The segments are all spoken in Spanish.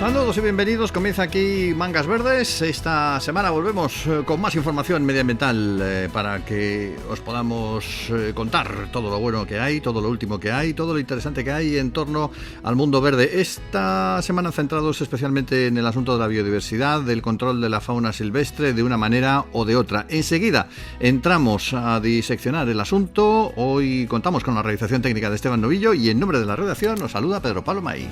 Saludos y bienvenidos, comienza aquí Mangas Verdes. Esta semana volvemos con más información medioambiental para que os podamos contar todo lo bueno que hay, todo lo último que hay, todo lo interesante que hay en torno al mundo verde. Esta semana centrados especialmente en el asunto de la biodiversidad, del control de la fauna silvestre de una manera o de otra. Enseguida entramos a diseccionar el asunto. Hoy contamos con la realización técnica de Esteban Novillo y en nombre de la redacción nos saluda Pedro Pablo May.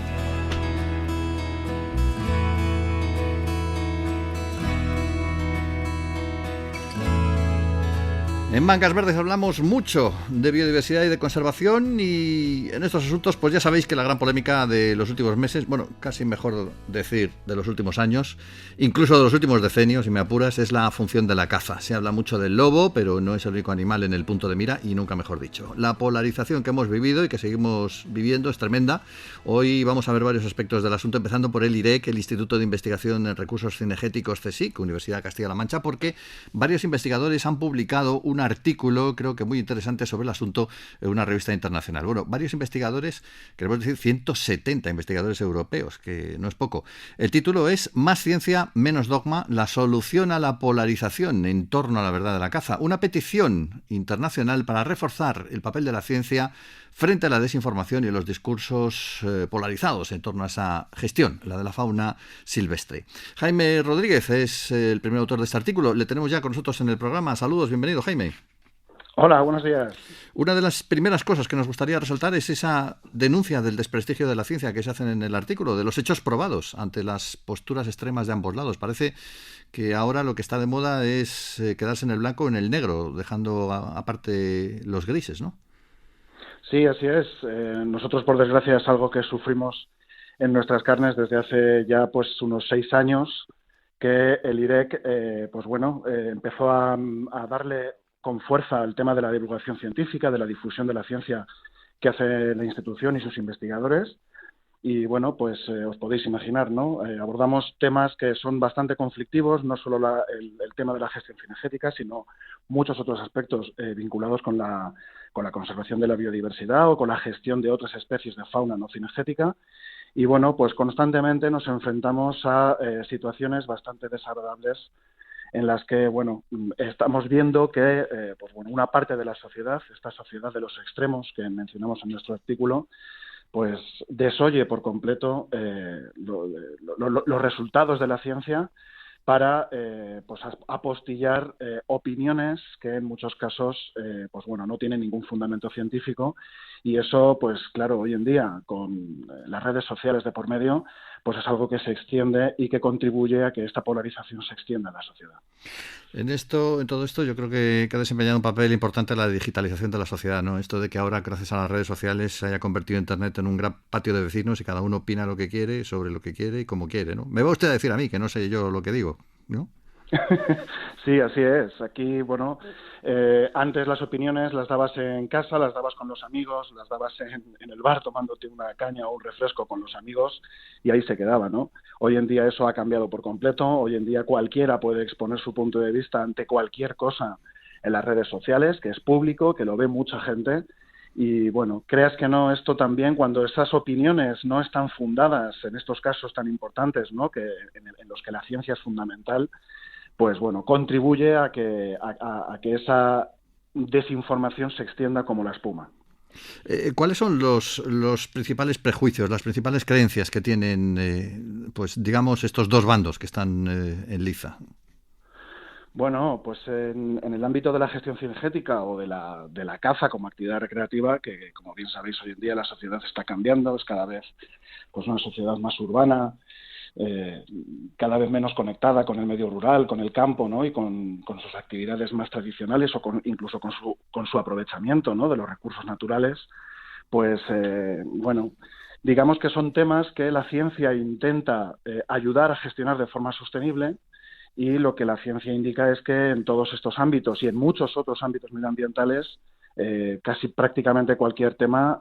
En Mangas Verdes hablamos mucho de biodiversidad y de conservación, y en estos asuntos pues ya sabéis que la gran polémica de los últimos meses, bueno, casi mejor decir de los últimos años, incluso de los últimos decenios, si me apuras, es la función de la caza. Se habla mucho del lobo, pero no es el único animal en el punto de mira y nunca mejor dicho. La polarización que hemos vivido y que seguimos viviendo es tremenda. Hoy vamos a ver varios aspectos del asunto, empezando por el IREC, el Instituto de Investigación en Recursos Cinegéticos CSIC, Universidad de Castilla-La Mancha, porque varios investigadores han publicado un artículo, creo que muy interesante, sobre el asunto en una revista internacional. Bueno, varios investigadores, queremos decir 170 investigadores europeos, que no es poco. El título es Más ciencia, menos dogma, la solución a la polarización en torno a la verdad de la caza. Una petición internacional para reforzar el papel de la ciencia frente a la desinformación y los discursos polarizados en torno a esa gestión, la de la fauna silvestre. Jaime Rodríguez es el primer autor de este artículo. Le tenemos ya con nosotros en el programa. Saludos, bienvenido, Jaime. Hola, buenos días. Una de las primeras cosas que nos gustaría resaltar es esa denuncia del desprestigio de la ciencia que se hacen en el artículo, de los hechos probados ante las posturas extremas de ambos lados. Parece que ahora lo que está de moda es quedarse en el blanco o en el negro, dejando aparte los grises, ¿no? Sí, así es. Nosotros, por desgracia, es algo que sufrimos en nuestras carnes desde hace ya pues unos 6 años, que el IREC empezó a darle con fuerza al tema de la divulgación científica, de la difusión de la ciencia que hace la institución y sus investigadores. Y bueno, pues os podéis imaginar, ¿no? Abordamos temas que son bastante conflictivos, no solo el tema de la gestión cinegética, sino muchos otros aspectos vinculados con la conservación de la biodiversidad o con la gestión de otras especies de fauna no cinegética. Y bueno, pues constantemente nos enfrentamos a situaciones bastante desagradables en las que, bueno, estamos viendo que una parte de la sociedad, esta sociedad de los extremos que mencionamos en nuestro artículo, pues desoye por completo los resultados de la ciencia para apostillar opiniones que en muchos casos no tienen ningún fundamento científico, y eso pues claro, hoy en día con las redes sociales de por medio pues es algo que se extiende y que contribuye a que esta polarización se extienda en la sociedad. En todo esto, yo creo que ha desempeñado un papel importante la digitalización de la sociedad, ¿no? Esto de que ahora, gracias a las redes sociales, se haya convertido Internet en un gran patio de vecinos y cada uno opina lo que quiere, sobre lo que quiere y como quiere, ¿no? Me va usted a decir a mí que no sé yo lo que digo, ¿no? Sí, así es. Aquí, antes las opiniones las dabas en casa, las dabas con los amigos, las dabas en el bar tomándote una caña o un refresco con los amigos y ahí se quedaba, ¿no? Hoy en día eso ha cambiado por completo. Hoy en día cualquiera puede exponer su punto de vista ante cualquier cosa en las redes sociales, que es público, que lo ve mucha gente. Y bueno, creas que no, esto también, cuando esas opiniones no están fundadas en estos casos tan importantes, ¿no? Que en los que la ciencia es fundamental, pues bueno, contribuye a que esa desinformación se extienda como la espuma. ¿Cuáles son los principales prejuicios, las principales creencias que tienen, estos dos bandos que están en liza? Bueno, pues en el ámbito de la gestión cinegética o de la caza como actividad recreativa, que como bien sabéis hoy en día la sociedad está cambiando, es cada vez pues una sociedad más urbana, cada vez menos conectada con el medio rural, con el campo, ¿no? Y con sus actividades más tradicionales o incluso con su aprovechamiento, ¿no? De los recursos naturales, pues digamos que son temas que la ciencia intenta ayudar a gestionar de forma sostenible, y lo que la ciencia indica es que en todos estos ámbitos y en muchos otros ámbitos medioambientales, casi prácticamente cualquier tema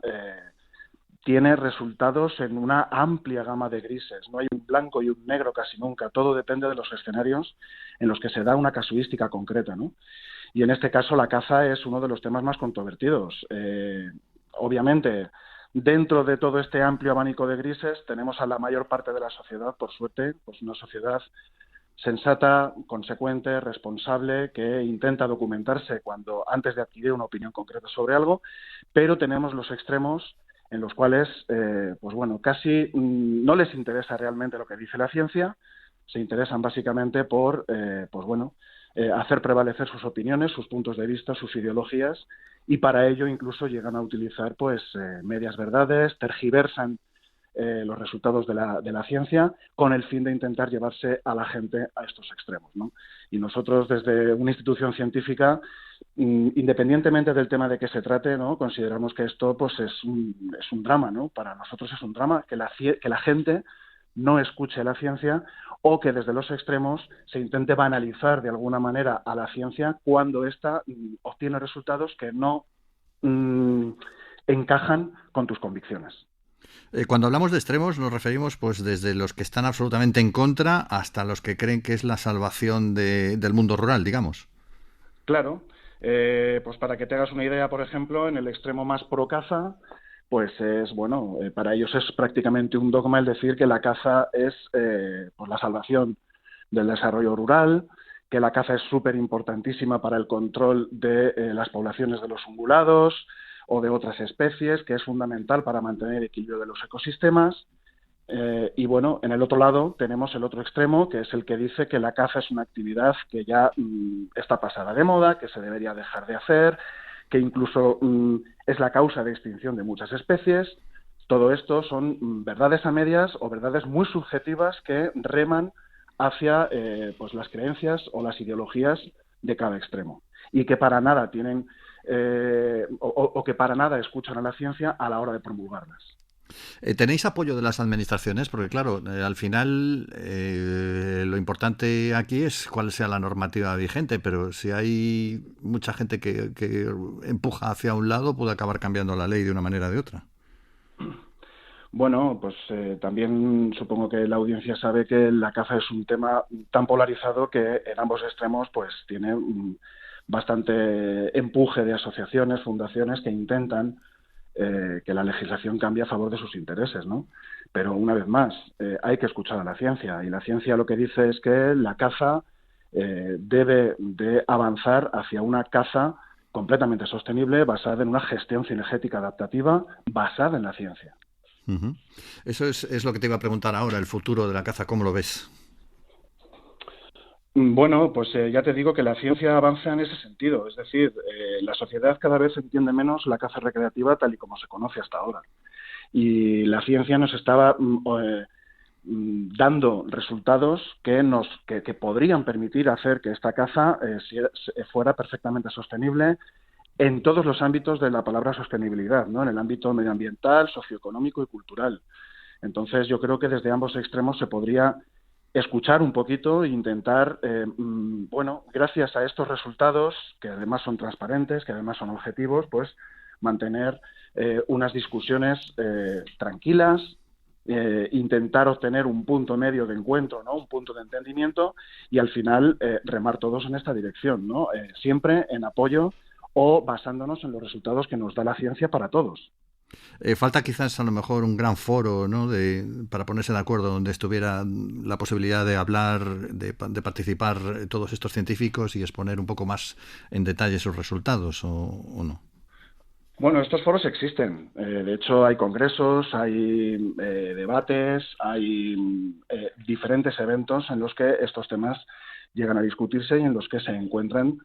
tiene resultados en una amplia gama de grises. No hay un blanco y un negro casi nunca. Todo depende de los escenarios en los que se da una casuística concreta, ¿no? Y en este caso la caza es uno de los temas más controvertidos. Obviamente, dentro de todo este amplio abanico de grises tenemos a la mayor parte de la sociedad, por suerte, pues una sociedad sensata, consecuente, responsable, que intenta documentarse antes de adquirir una opinión concreta sobre algo, pero tenemos los extremos en los cuales, pues bueno, casi no les interesa realmente lo que dice la ciencia, se interesan básicamente por, pues bueno, hacer prevalecer sus opiniones, sus puntos de vista, sus ideologías, y para ello incluso llegan a utilizar pues medias verdades, tergiversan los resultados de la ciencia con el fin de intentar llevarse a la gente a estos extremos, ¿no? Y nosotros desde una institución científica, independientemente del tema de que se trate, ¿no?, consideramos que esto pues es un drama, ¿no? Para nosotros es un drama que la gente no escuche la ciencia o que desde los extremos se intente banalizar de alguna manera a la ciencia cuando ésta obtiene resultados que no encajan con tus convicciones. Cuando hablamos de extremos nos referimos pues desde los que están absolutamente en contra hasta los que creen que es la salvación del mundo rural, digamos. Claro, pues para que te hagas una idea, por ejemplo, en el extremo más pro caza, pues es, bueno, para ellos es prácticamente un dogma el decir que la caza es pues la salvación del desarrollo rural, que la caza es súper importantísima para el control de las poblaciones de los ungulados o de otras especies, que es fundamental para mantener el equilibrio de los ecosistemas. Y bueno, en el otro lado tenemos el otro extremo, que es el que dice que la caza es una actividad que ya está pasada de moda, que se debería dejar de hacer, que incluso es la causa de extinción de muchas especies. Todo esto son verdades a medias o verdades muy subjetivas que reman hacia pues las creencias o las ideologías de cada extremo y que para nada tienen o que para nada escuchan a la ciencia a la hora de promulgarlas. ¿Tenéis apoyo de las administraciones? Porque claro, al final lo importante aquí es cuál sea la normativa vigente, pero si hay mucha gente que empuja hacia un lado, puede acabar cambiando la ley de una manera o de otra. Bueno, pues también supongo que la audiencia sabe que la caza es un tema tan polarizado que en ambos extremos pues tiene bastante empuje de asociaciones, fundaciones que intentan que la legislación cambie a favor de sus intereses, ¿no? Pero una vez más, hay que escuchar a la ciencia y la ciencia lo que dice es que la caza debe de avanzar hacia una caza completamente sostenible basada en una gestión cinegética adaptativa basada en la ciencia. Uh-huh. Eso es lo que te iba a preguntar ahora, el futuro de la caza, ¿cómo lo ves? Bueno, pues ya te digo que la ciencia avanza en ese sentido. Es decir, la sociedad cada vez entiende menos la caza recreativa tal y como se conoce hasta ahora. Y la ciencia nos estaba dando resultados que podrían permitir hacer que esta caza fuera perfectamente sostenible en todos los ámbitos de la palabra sostenibilidad, ¿no? En el ámbito medioambiental, socioeconómico y cultural. Entonces, yo creo que desde ambos extremos se podría escuchar un poquito e intentar, bueno, gracias a estos resultados, que además son transparentes, que además son objetivos, pues mantener unas discusiones tranquilas, intentar obtener un punto medio de encuentro, ¿no?, un punto de entendimiento y al final remar todos en esta dirección, ¿no? Siempre en apoyo o basándonos en los resultados que nos da la ciencia para todos. Falta quizás a lo mejor un gran foro, ¿no?, para ponerse de acuerdo donde estuviera la posibilidad de hablar, de participar todos estos científicos y exponer un poco más en detalle sus resultados, ¿o no? Bueno, estos foros existen. De hecho, hay congresos, hay debates, hay diferentes eventos en los que estos temas llegan a discutirse y en los que se encuentran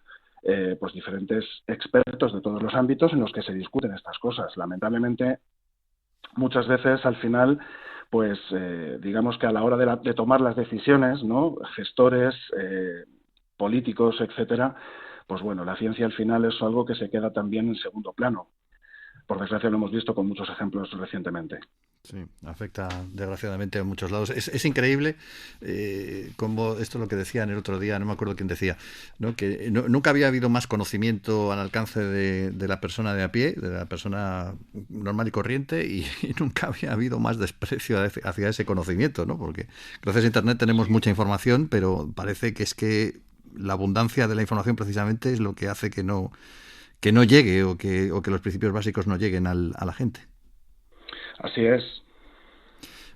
pues diferentes expertos de todos los ámbitos en los que se discuten estas cosas. Lamentablemente, muchas veces al final, pues digamos que a la hora de tomar las decisiones, ¿no?, gestores, políticos, etcétera, pues bueno, la ciencia al final es algo que se queda también en segundo plano. Por desgracia lo hemos visto con muchos ejemplos recientemente. Sí, afecta desgraciadamente a muchos lados. Es increíble como esto es lo que decían el otro día, no me acuerdo quién decía, ¿no?, que nunca había habido más conocimiento al alcance de la persona de a pie, de la persona normal y corriente, y nunca había habido más desprecio hacia ese conocimiento, ¿no? Porque gracias a Internet tenemos mucha información, pero parece que es que la abundancia de la información precisamente es lo que hace que no llegue o que los principios básicos no lleguen a la gente. Así es.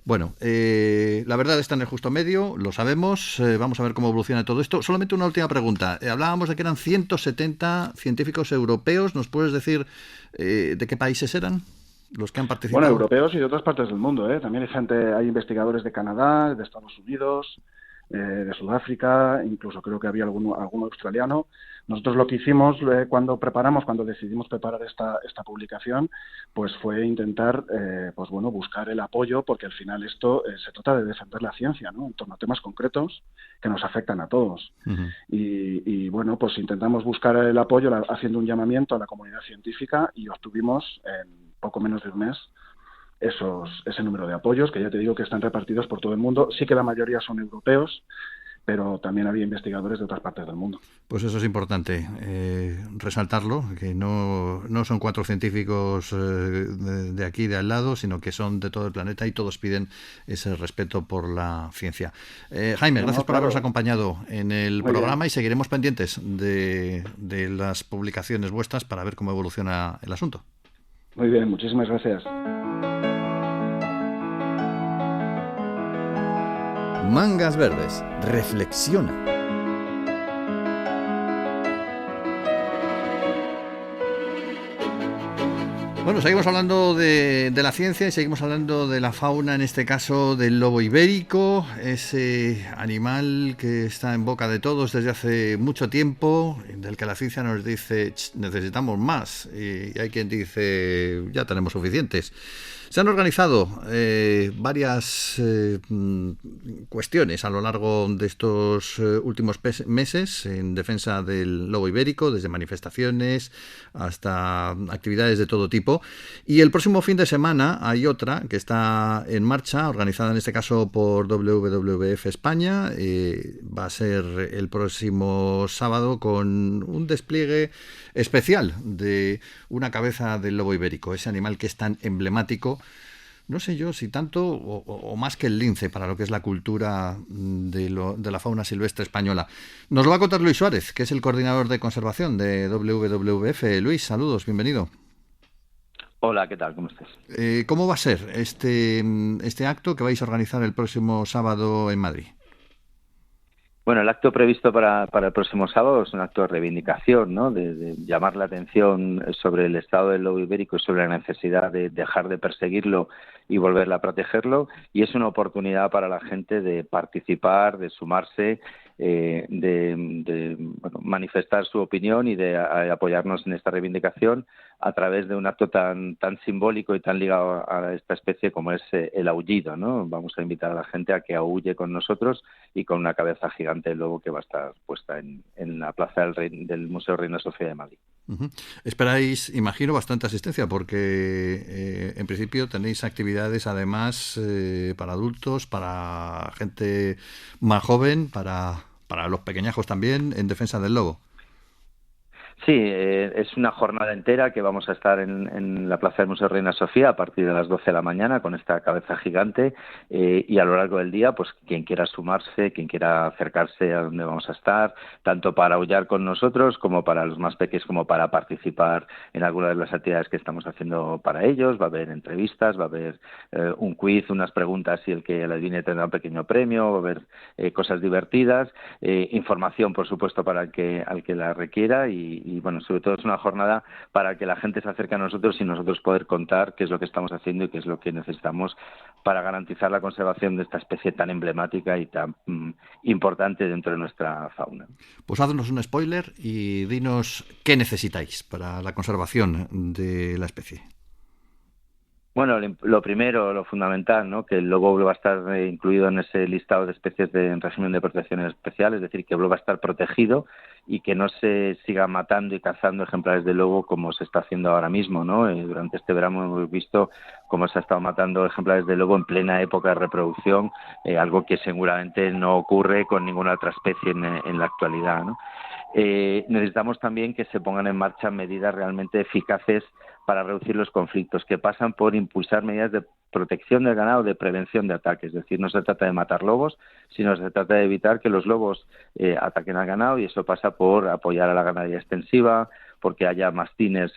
Bueno, la verdad está en el justo medio, lo sabemos, vamos a ver cómo evoluciona todo esto. Solamente una última pregunta. Hablábamos de que eran 170 científicos europeos. ¿Nos puedes decir de qué países eran los que han Bueno, participado? europeos y de otras partes del mundo, ¿eh? También hay investigadores de Canadá, de Estados Unidos, de Sudáfrica, incluso creo que había algún australiano. Nosotros lo que hicimos cuando decidimos preparar esta publicación, pues fue intentar, pues bueno, buscar el apoyo, porque al final esto se trata de defender la ciencia, ¿no? En torno a temas concretos que nos afectan a todos. Uh-huh. Y bueno, pues intentamos buscar el apoyo haciendo un llamamiento a la comunidad científica y obtuvimos en poco menos de un mes ese número de apoyos, que ya te digo que están repartidos por todo el mundo. Sí que la mayoría son europeos, pero también había investigadores de otras partes del mundo. Pues eso es importante, resaltarlo, que no son 4 científicos de aquí, de al lado, sino que son de todo el planeta y todos piden ese respeto por la ciencia. Jaime, gracias por habernos acompañado en el programa y seguiremos pendientes de las publicaciones vuestras para ver cómo evoluciona el asunto. Muy bien, muchísimas gracias. Mangas Verdes, reflexiona. Bueno, seguimos hablando de la ciencia y seguimos hablando de la fauna, en este caso del lobo ibérico, ese animal que está en boca de todos desde hace mucho tiempo, del que la ciencia nos dice necesitamos más, y hay quien dice ya tenemos suficientes. Se han organizado varias cuestiones a lo largo de estos últimos meses en defensa del lobo ibérico, desde manifestaciones hasta actividades de todo tipo. Y el próximo fin de semana hay otra que está en marcha, organizada en este caso por WWF España. Va a ser el próximo sábado con un despliegue especial de una cabeza del lobo ibérico, ese animal que es tan emblemático, no sé yo si tanto o más que el lince para lo que es la cultura de la fauna silvestre española. Nos lo va a contar Luis Suárez, que es el coordinador de conservación de WWF. Luis, saludos, bienvenido. Hola, ¿qué tal? ¿Cómo estás? ¿Cómo va a ser este acto que vais a organizar el próximo sábado en Madrid? Bueno, el acto previsto para el próximo sábado es un acto de reivindicación, ¿no? De llamar la atención sobre el estado del lobo ibérico y sobre la necesidad de dejar de perseguirlo y volver a protegerlo. Y es una oportunidad para la gente de participar, de sumarse, bueno, manifestar su opinión y de apoyarnos en esta reivindicación a través de un acto tan simbólico y tan ligado a esta especie como es el aullido, ¿no? Vamos a invitar a la gente a que aúlle con nosotros y con una cabeza gigante de lobo que va a estar puesta en la plaza del Museo Reina Sofía de Madrid. Uh-huh. Esperáis, imagino, bastante asistencia porque en principio tenéis actividades además para adultos, para gente más joven, para los pequeñajos también, en defensa del lobo. Sí, es una jornada entera que vamos a estar en la Plaza del Museo Reina Sofía a partir de las 12 de la mañana con esta cabeza gigante y a lo largo del día, pues quien quiera sumarse, quien quiera acercarse a donde vamos a estar, tanto para aullar con nosotros como para los más pequeños, como para participar en alguna de las actividades que estamos haciendo para ellos. Va a haber entrevistas, va a haber un quiz, unas preguntas y el que la adivine tendrá un pequeño premio, va a haber cosas divertidas, información, por supuesto, para al que la requiera y bueno, sobre todo es una jornada para que la gente se acerque a nosotros y nosotros poder contar qué es lo que estamos haciendo y qué es lo que necesitamos para garantizar la conservación de esta especie tan emblemática y tan importante dentro de nuestra fauna. Pues haznos un spoiler y dinos qué necesitáis para la conservación de la especie. Bueno, lo primero, lo fundamental, ¿no? Que el lobo va a estar incluido en ese listado de especies en régimen de protección especial, es decir, que el lobo va a estar protegido y que no se siga matando y cazando ejemplares de lobo como se está haciendo ahora mismo, ¿no? Durante este verano hemos visto cómo se ha estado matando ejemplares de lobo en plena época de reproducción, algo que seguramente no ocurre con ninguna otra especie en la actualidad, ¿no? Necesitamos también que se pongan en marcha medidas realmente eficaces para reducir los conflictos, que pasan por impulsar medidas de protección del ganado, de prevención de ataques. Es decir, no se trata de matar lobos, sino se trata de evitar que los lobos ataquen al ganado y eso pasa por apoyar a la ganadería extensiva, porque haya mastines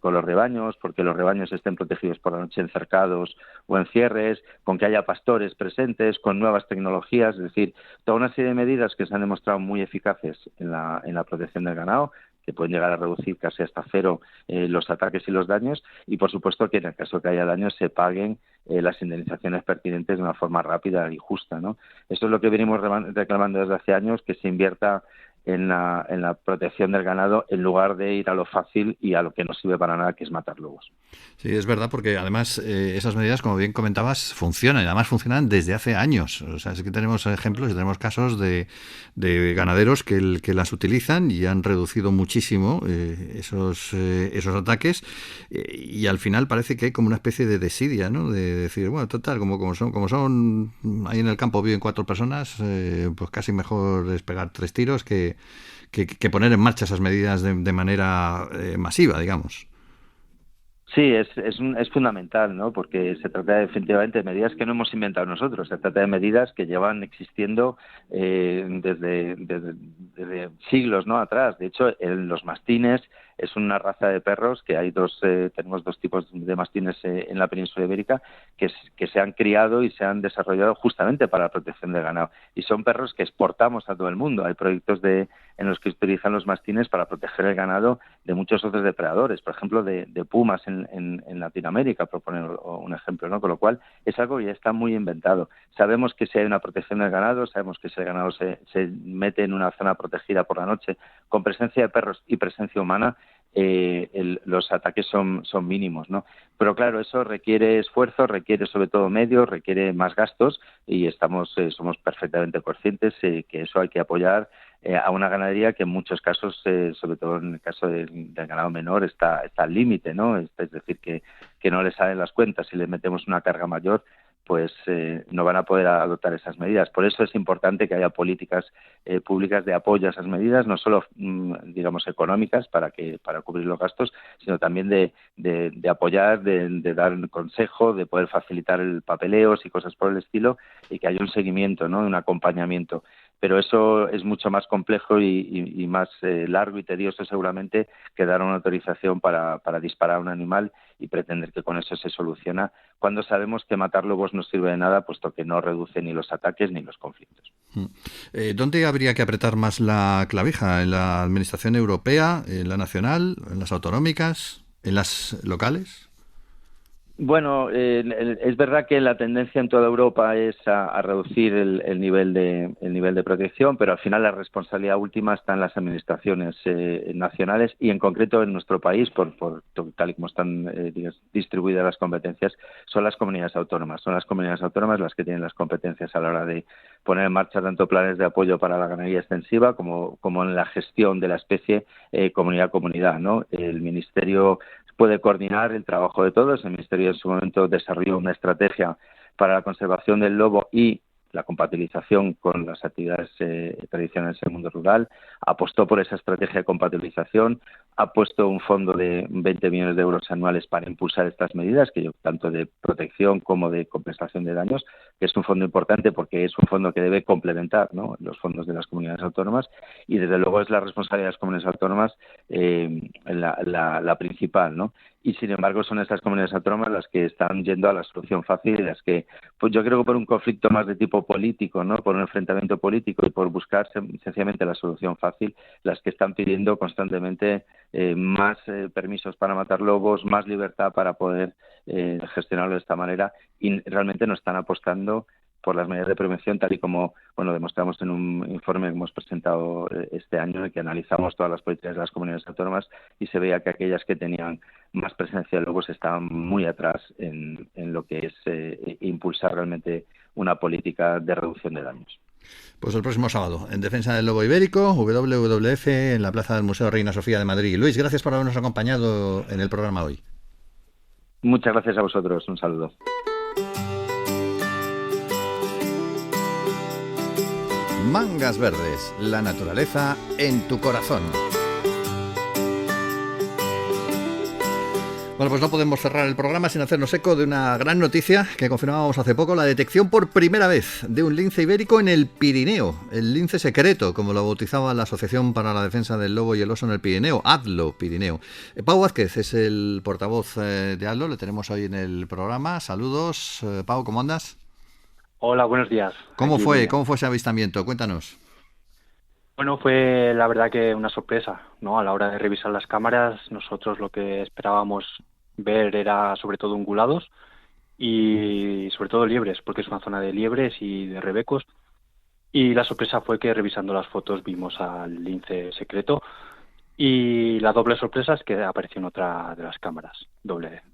con los rebaños, porque los rebaños estén protegidos por la noche en cercados o en cierres, con que haya pastores presentes, con nuevas tecnologías, es decir, toda una serie de medidas que se han demostrado muy eficaces en la protección del ganado, que pueden llegar a reducir casi hasta cero los ataques y los daños, y por supuesto que en el caso que haya daños se paguen las indemnizaciones pertinentes de una forma rápida y justa, ¿no? Esto es lo que venimos reclamando desde hace años, que se invierta en la protección del ganado en lugar de ir a lo fácil y a lo que no sirve para nada, que es matar lobos. Sí, es verdad, porque además esas medidas, como bien comentabas, funcionan, y además funcionan desde hace años. O sea, es que tenemos ejemplos y tenemos casos de ganaderos que las utilizan y han reducido muchísimo esos ataques, y al final parece que hay como una especie de desidia, ¿no? De decir, bueno, total, como son ahí en el campo viven 4 personas, pues casi mejor es pegar 3 tiros que poner en marcha esas medidas de manera masiva, digamos. Sí, es fundamental, ¿no? Porque se trata definitivamente de medidas que no hemos inventado nosotros, se trata de medidas que llevan existiendo desde siglos, ¿no?, atrás. De hecho, los mastines es una raza de perros que hay tenemos 2 tipos de mastines en la península ibérica que se han criado y se han desarrollado justamente para la protección del ganado. Y son perros que exportamos a todo el mundo. Hay proyectos en los que utilizan los mastines para proteger el ganado de muchos otros depredadores, por ejemplo, de pumas en Latinoamérica, por poner un ejemplo, ¿no? Con lo cual es algo que ya está muy inventado. Sabemos que si hay una protección del ganado, sabemos que si el ganado se mete en una zona protegida por la noche con presencia de perros y presencia humana, los ataques son mínimos, ¿no? Pero claro, eso requiere esfuerzo, requiere sobre todo medios, requiere más gastos, y somos perfectamente conscientes que eso hay que apoyar a una ganadería que en muchos casos, sobre todo en el caso del ganado menor, está al límite, ¿no? Es decir, que no le salen las cuentas. Si le metemos una carga mayor, pues no van a poder adoptar esas medidas. Por eso es importante que haya políticas públicas de apoyo a esas medidas, no solo digamos económicas para cubrir los gastos, sino también de apoyar, de dar consejo, de poder facilitar el papeleos y cosas por el estilo, y que haya un seguimiento, ¿no?, un acompañamiento. Pero eso es mucho más complejo y más largo y tedioso seguramente que dar una autorización para disparar a un animal y pretender que con eso se soluciona, cuando sabemos que matar lobos no sirve de nada, puesto que no reduce ni los ataques ni los conflictos. ¿Dónde habría que apretar más la clavija? ¿En la administración europea, en la nacional, en las autonómicas, en las locales? Bueno, es verdad que la tendencia en toda Europa es a reducir el nivel de protección, pero al final la responsabilidad última está en las administraciones nacionales, y en concreto en nuestro país, por tal y como están distribuidas las competencias, son las comunidades autónomas. Son las comunidades autónomas las que tienen las competencias a la hora de poner en marcha tanto planes de apoyo para la ganadería extensiva como en la gestión de la especie comunidad a comunidad, ¿no? El Ministerio puede coordinar el trabajo de todos. El Ministerio en su momento desarrolló una estrategia para la conservación del lobo y la compatibilización con las actividades tradicionales del mundo rural, apostó por esa estrategia de compatibilización, ha puesto un fondo de 20 millones de euros anuales para impulsar estas medidas, tanto de protección como de compensación de daños, que es un fondo importante porque es un fondo que debe complementar, ¿no?, los fondos de las comunidades autónomas, y desde luego es la responsabilidad de las comunidades autónomas la principal, ¿no? Y sin embargo son estas comunidades autónomas las que están yendo a la solución fácil, y las que, pues yo creo que por un conflicto más de tipo político, ¿no?, por un enfrentamiento político y por buscar sencillamente la solución fácil, las que están pidiendo constantemente más permisos para matar lobos, más libertad para poder gestionarlo de esta manera, y realmente no están apostando por las medidas de prevención, tal y como demostramos en un informe que hemos presentado este año, en el que analizamos todas las políticas de las comunidades autónomas, y se veía que aquellas que tenían más presencia de lobos estaban muy atrás en lo que es impulsar realmente una política de reducción de daños. Pues el próximo sábado, en defensa del lobo ibérico, WWF, en la plaza del Museo Reina Sofía de Madrid. Luis, gracias por habernos acompañado en el programa hoy. Muchas gracias a vosotros. Un saludo. Mangas Verdes, la naturaleza en tu corazón. Bueno, pues no podemos cerrar el programa sin hacernos eco de una gran noticia que confirmábamos hace poco, la detección por primera vez de un lince ibérico en el Pirineo, el lince secreto, como lo bautizaba la Asociación para la Defensa del Lobo y el Oso en el Pirineo, ADLO Pirineo. Pau Vázquez es el portavoz de ADLO, le tenemos hoy en el programa. Saludos, Pau, ¿cómo andas? Hola, buenos días. ¿Cómo fue ese avistamiento? Cuéntanos. Bueno, fue la verdad que una sorpresa, ¿no? A la hora de revisar las cámaras, nosotros lo que esperábamos ver era sobre todo ungulados y sobre todo liebres, porque es una zona de liebres y de rebecos. Y la sorpresa fue que revisando las fotos vimos al lince secreto y la doble sorpresa es que apareció en otra de las cámaras,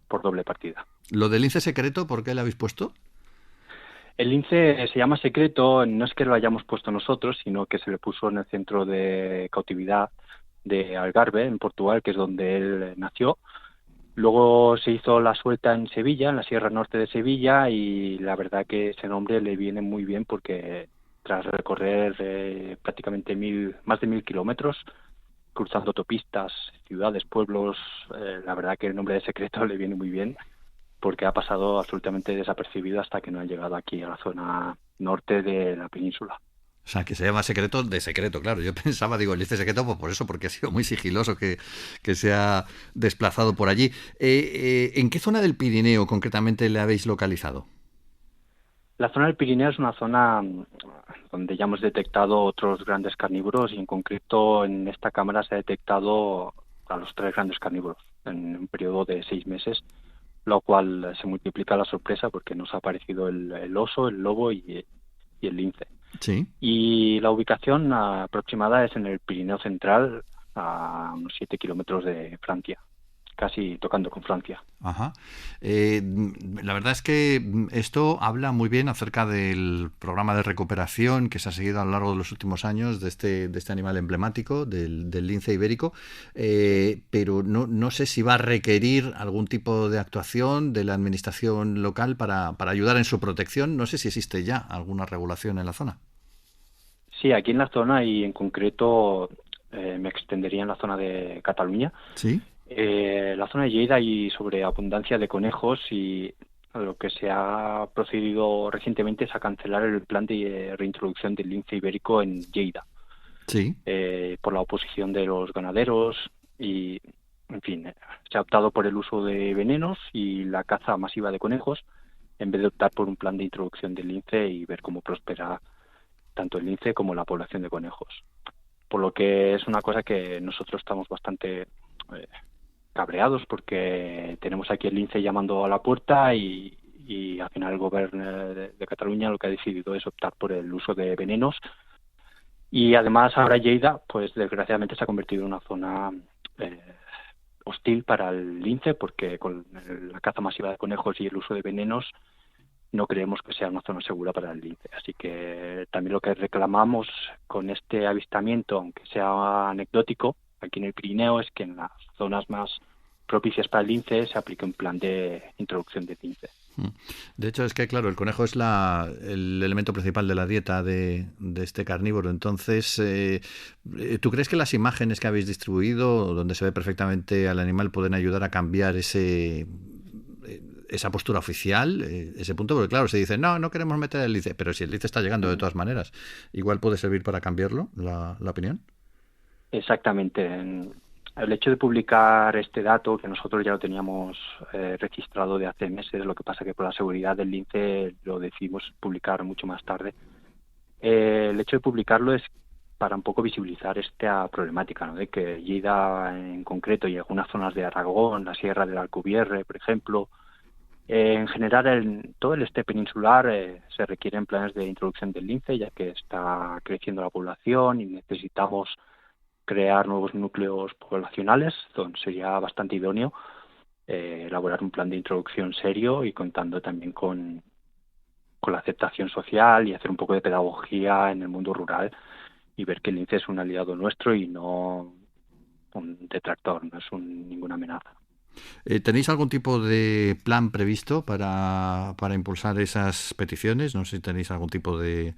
por doble partida. ¿Lo del lince secreto, por qué le habéis puesto? El lince se llama secreto, no es que lo hayamos puesto nosotros, sino que se le puso en el centro de cautividad de Algarve, en Portugal, que es donde él nació. Luego se hizo la suelta en Sevilla, en la Sierra Norte de Sevilla, y la verdad que ese nombre le viene muy bien porque tras recorrer prácticamente más de 1.000 kilómetros, cruzando autopistas, ciudades, pueblos, la verdad que el nombre de secreto le viene muy bien porque ha pasado absolutamente desapercibido hasta que no ha llegado aquí a la zona norte de la península. O sea, que se llama secreto de secreto, claro. Yo pensaba, el lince secreto, pues por eso, porque ha sido muy sigiloso que se ha desplazado por allí. ¿En qué zona del Pirineo concretamente le habéis localizado? La zona del Pirineo es una zona donde ya hemos detectado otros grandes carnívoros y en concreto en esta cámara se ha detectado a los 3 grandes carnívoros en un periodo de 6 meses, lo cual se multiplica la sorpresa porque nos ha aparecido el oso, el lobo y el lince. Sí. Y la ubicación aproximada es en el Pirineo Central, a unos 7 kilómetros de Francia, casi tocando con Francia. Ajá. La verdad es que esto habla muy bien acerca del programa de recuperación que se ha seguido a lo largo de los últimos años de este animal emblemático, del lince ibérico, pero no sé si va a requerir algún tipo de actuación de la administración local para ayudar en su protección. No sé si existe ya alguna regulación en la zona. Sí, aquí en la zona y en concreto me extendería en la zona de Cataluña. Sí. La zona de Lleida hay sobreabundancia de conejos y lo que se ha procedido recientemente es a cancelar el plan de reintroducción del lince ibérico en Lleida. Sí. Por la oposición de los ganaderos y, en fin, se ha optado por el uso de venenos y la caza masiva de conejos en vez de optar por un plan de introducción del lince y ver cómo prospera tanto el lince como la población de conejos. Por lo que es una cosa que nosotros estamos bastante cabreados porque tenemos aquí el lince llamando a la puerta y al final el gobierno de Cataluña lo que ha decidido es optar por el uso de venenos y además ahora Lleida pues desgraciadamente se ha convertido en una zona hostil para el lince porque con la caza masiva de conejos y el uso de venenos no creemos que sea una zona segura para el lince. Así que también lo que reclamamos con este avistamiento, aunque sea anecdótico, aquí en el Pirineo, es que en las zonas más propicias para el lince se aplique un plan de introducción de lince. De hecho, es que, claro, el conejo es el elemento principal de la dieta de este carnívoro. Entonces, ¿tú crees que las imágenes que habéis distribuido, donde se ve perfectamente al animal, pueden ayudar a cambiar esa postura oficial, ese punto? Porque claro, se dice, no queremos meter el lince, pero si el lince está llegando de todas maneras, igual puede servir para cambiarlo, la opinión. Exactamente. El hecho de publicar este dato, que nosotros ya lo teníamos registrado de hace meses, lo que pasa que por la seguridad del lince lo decidimos publicar mucho más tarde. El hecho de publicarlo es para un poco visibilizar esta problemática, ¿no? De que Lleida en concreto y algunas zonas de Aragón, la Sierra del Alcubierre, por ejemplo, en general en todo el este peninsular se requieren planes de introducción del lince, ya que está creciendo la población y necesitamos crear nuevos núcleos poblacionales, donde sería bastante idóneo elaborar un plan de introducción serio y contando también con la aceptación social y hacer un poco de pedagogía en el mundo rural y ver que el lince es un aliado nuestro y no un detractor, no es ninguna amenaza. ¿Tenéis algún tipo de plan previsto para impulsar esas peticiones? No sé si tenéis algún tipo de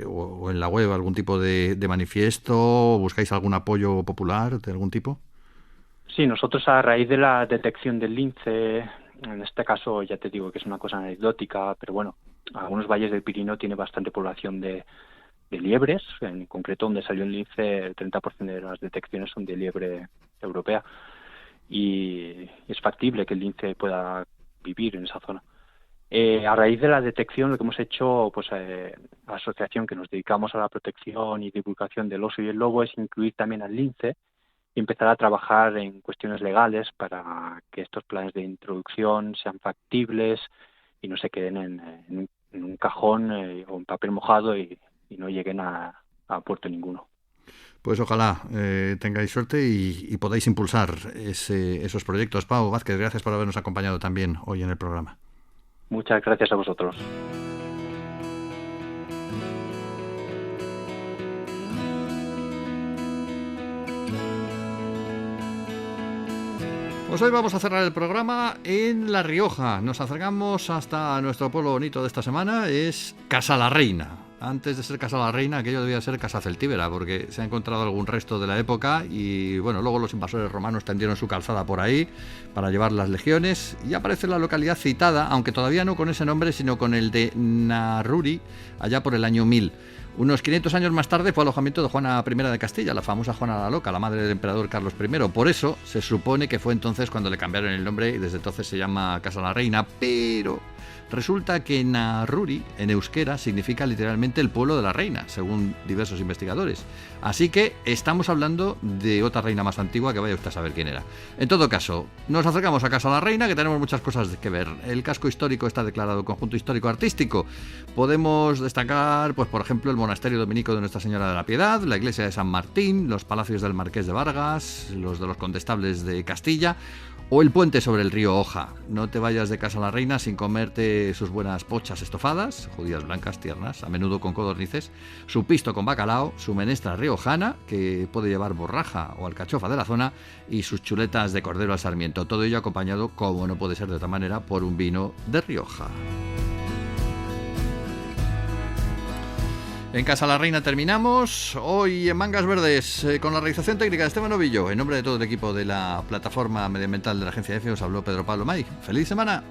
o en la web algún tipo de manifiesto, o buscáis algún apoyo popular de algún tipo. Sí, nosotros a raíz de la detección del lince, en este caso ya te digo que es una cosa anecdótica, pero bueno, algunos valles del Pirineo tiene bastante población de liebres, en concreto donde salió el lince el 30% de las detecciones son de liebre europea y es factible que el lince pueda vivir en esa zona. A raíz de la detección, lo que hemos hecho, pues la asociación que nos dedicamos a la protección y divulgación del oso y el lobo, es incluir también al lince y empezar a trabajar en cuestiones legales para que estos planes de introducción sean factibles y no se queden en un cajón o en papel mojado y no lleguen a puerto ninguno. Pues ojalá tengáis suerte y podáis impulsar esos proyectos. Pau Vázquez, gracias por habernos acompañado también hoy en el programa. Muchas gracias a vosotros. Pues hoy vamos a cerrar el programa en La Rioja. Nos acercamos hasta nuestro pueblo bonito de esta semana, es Casalarreina. Antes de ser Casa la Reina, aquello debía ser Casa Celtíbera, porque se ha encontrado algún resto de la época y bueno, luego los invasores romanos tendieron su calzada por ahí para llevar las legiones y aparece la localidad citada, aunque todavía no con ese nombre, sino con el de Narruri, allá por el año 1000. Unos 500 años más tarde fue alojamiento de Juana I de Castilla, la famosa Juana la Loca, la madre del emperador Carlos I. Por eso se supone que fue entonces cuando le cambiaron el nombre y desde entonces se llama Casa la Reina, pero resulta que Narruri en euskera significa literalmente el pueblo de la reina, según diversos investigadores. Así que estamos hablando de otra reina más antigua que vaya usted a saber quién era. En todo caso, nos acercamos a Casa la Reina, que tenemos muchas cosas que ver. El casco histórico está declarado conjunto histórico-artístico. Podemos destacar, pues por ejemplo, el monasterio dominico de Nuestra Señora de la Piedad, la iglesia de San Martín, los palacios del Marqués de Vargas, los de los condestables de Castilla, o el puente sobre el río Oja. No te vayas de Casa la Reina sin comerte sus buenas pochas estofadas, judías blancas tiernas, a menudo con codornices, su pisto con bacalao, su menestra riojana, que puede llevar borraja o alcachofa de la zona, y sus chuletas de cordero al sarmiento. Todo ello acompañado, como no puede ser de otra manera, por un vino de Rioja. En Casa la Reina terminamos. Hoy en Mangas Verdes, con la realización técnica de Esteban Ovillo. En nombre de todo el equipo de la plataforma medioambiental de la Agencia EFE os habló Pedro Pablo May. ¡Feliz semana!